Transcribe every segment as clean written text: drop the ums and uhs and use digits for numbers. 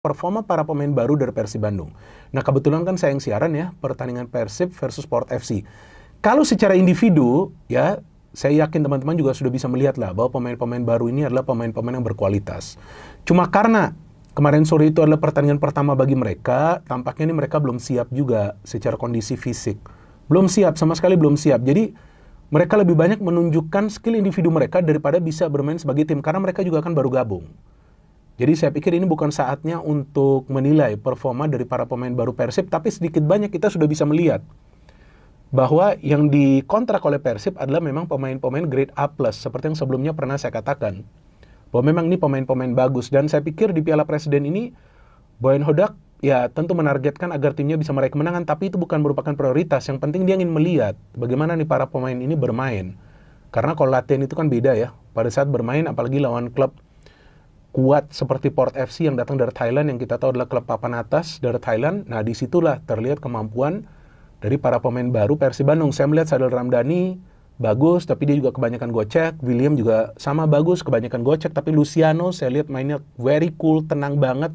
performa para pemain baru dari Persib Bandung. Nah, kebetulan kan saya yang siaran ya, pertandingan Persib versus Sport FC. Kalau secara individu, ya, saya yakin teman-teman juga sudah bisa melihat lah bahwa pemain-pemain baru ini adalah pemain-pemain yang berkualitas. Cuma karena kemarin sore itu adalah pertandingan pertama bagi mereka, tampaknya ini mereka belum siap juga secara kondisi fisik. Belum siap, sama sekali belum siap. Jadi, mereka lebih banyak menunjukkan skill individu mereka daripada bisa bermain sebagai tim, karena mereka juga kan baru gabung. Jadi saya pikir ini bukan saatnya untuk menilai performa dari para pemain baru Persib, tapi sedikit banyak kita sudah bisa melihat bahwa yang dikontrak oleh Persib adalah memang pemain-pemain grade A+, seperti yang sebelumnya pernah saya katakan. Bahwa memang ini pemain-pemain bagus, dan saya pikir di Piala Presiden ini, Boyan Hodak ya tentu menargetkan agar timnya bisa meraih kemenangan, tapi itu bukan merupakan prioritas. Yang penting dia ingin melihat bagaimana nih para pemain ini bermain. Karena kalau latihan itu kan beda ya, pada saat bermain apalagi lawan klub kuat seperti Port FC yang datang dari Thailand, yang kita tahu adalah klub papan atas dari Thailand. Nah, disitulah terlihat kemampuan dari para pemain baru Persib Bandung. Saya melihat Sadil Ramdhani bagus, tapi dia juga kebanyakan gocek. William juga sama bagus, kebanyakan gocek. Tapi Luciano saya lihat mainnya very cool, tenang banget.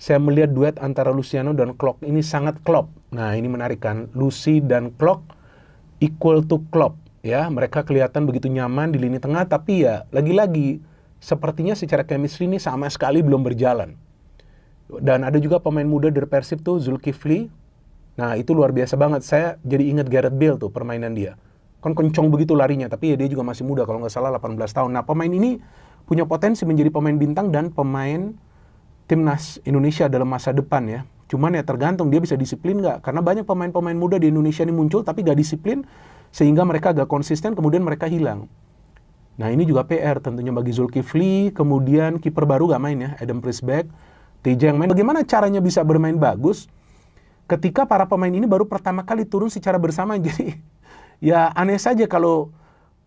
Saya melihat duet antara Luciano dan Klok ini sangat klop. Nah, ini menarik kan, Lucy dan Klok equal to klop. Ya, mereka kelihatan begitu nyaman di lini tengah, tapi ya lagi-lagi sepertinya secara chemistry ini sama sekali belum berjalan. Dan ada juga pemain muda dari Persib tuh, Zulkifli. Nah, itu luar biasa banget. Saya jadi ingat Gareth Bale tuh, permainan dia. Kan kencong begitu larinya, tapi ya dia juga masih muda, kalau nggak salah 18 tahun. Nah, pemain ini punya potensi menjadi pemain bintang dan pemain timnas Indonesia dalam masa depan ya. Cuman ya tergantung dia bisa disiplin nggak. Karena banyak pemain-pemain muda di Indonesia ini muncul, tapi nggak disiplin, sehingga mereka agak konsisten, kemudian mereka hilang. Nah, ini juga PR tentunya bagi Zulkifli, kemudian kiper baru gak main ya, Adam Prisbeck, TJ yang main. Bagaimana caranya bisa bermain bagus ketika para pemain ini baru pertama kali turun secara bersama? Jadi ya aneh saja kalau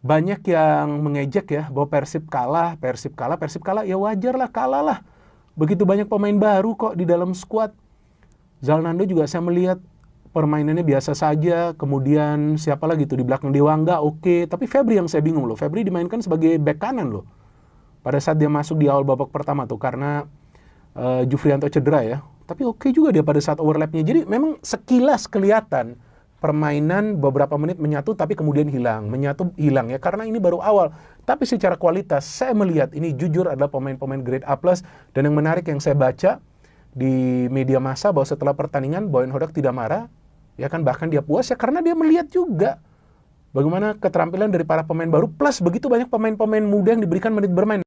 banyak yang mengejek ya bahwa Persib kalah, ya wajar lah, kalah lah. Begitu banyak pemain baru kok di dalam skuad. Zalnando juga saya melihat permainannya biasa saja, kemudian siapa lagi tuh di belakang Dewangga, oke. Tapi Febri yang saya bingung loh, Febri dimainkan sebagai back kanan loh. Pada saat dia masuk di awal babak pertama tuh, karena Jufrianto cedera ya. Tapi oke juga dia pada saat overlapnya. Jadi memang sekilas kelihatan permainan beberapa menit menyatu tapi kemudian hilang. Menyatu hilang ya, karena ini baru awal. Tapi secara kualitas, saya melihat ini jujur adalah pemain-pemain grade A+. Dan yang menarik yang saya baca di media massa bahwa setelah pertandingan Boyan Hodak tidak marah. Ya kan, bahkan dia puas ya karena dia melihat juga bagaimana keterampilan dari para pemain baru plus begitu banyak pemain-pemain muda yang diberikan menit bermain.